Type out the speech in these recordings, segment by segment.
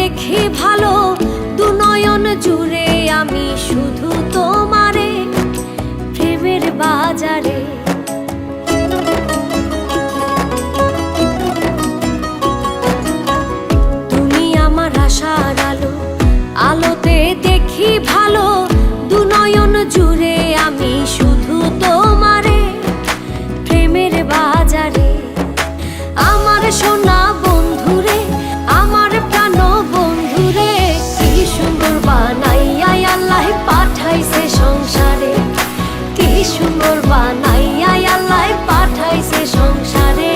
দেখি ভালো দু নয়ন জুড়ে আমি শুধু তোমারে প্রেমের বাজারে। তুমি আমার আশার আলো, আলোতে দেখি ভালো দু নয়ন জুড়ে আমি শুধু তোমারে প্রেমের বাজারে। আমার সোনা বন্ধুরে, আমার প্রাণ বন্ধুরে, কি সুন্দর বানাইয়া আল্লাহ পাঠাইছে সংসারে, কি সুন্দর বানাইয়া আল্লাহ পাঠাইছে সংসারে।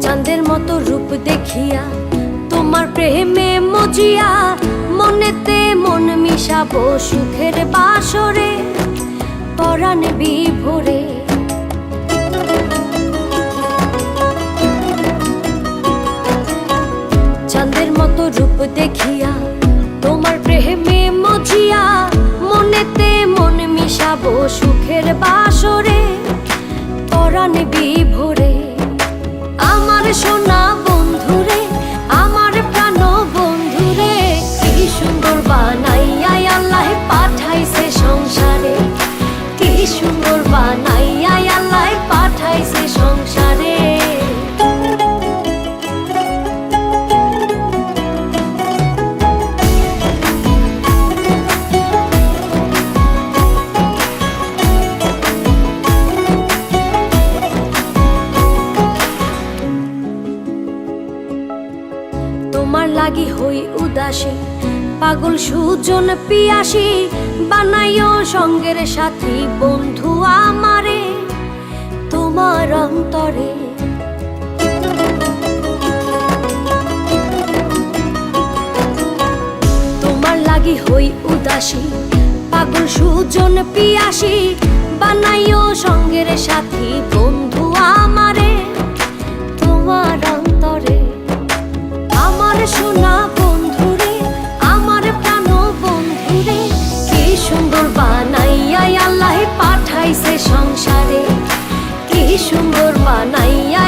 চাঁদের মতো রূপ দেখিয়া তোমার প্রেমে মজিয়া মনেতে মন মিশাবো সুখের বাসরে পরাণ বিভোরে। চাঁদের মতো রূপ দেখিয়া তোমার প্রেমে মজিয়া মনেতে মন মিশাবো সুখের বাসরে পরাণ বিভোরে। আমার সোনা বন্ধুরে, আমার প্রাণ বন্ধুরে, কি সুন্দর বানাইয়া আল্লাহ পাঠাইছে সংসারে, কি সুন্দর বানাইয়া আল্লাহ পাঠাইছে সংসারে। তোমার লাগি হই উদাসী, পাগল সুজন পিয়াসী, বানাইও সঙ্গের সাথী বন্ধু আমারে তোমার অন্তরে। তোমার লাগি হই উদাসী, পাগল সুজন পিয়াসী, বানাইও সঙ্গের সাথী বন্ধু আমারে তোমার অন্তরে। আমার সোনা বন্ধুরে, আমার প্রাণ বন্ধুরে, কি সুন্দর বানাইয়া আল্লাহ পাঠাইছে সংসারে, কি সুন্দর বানাইয়া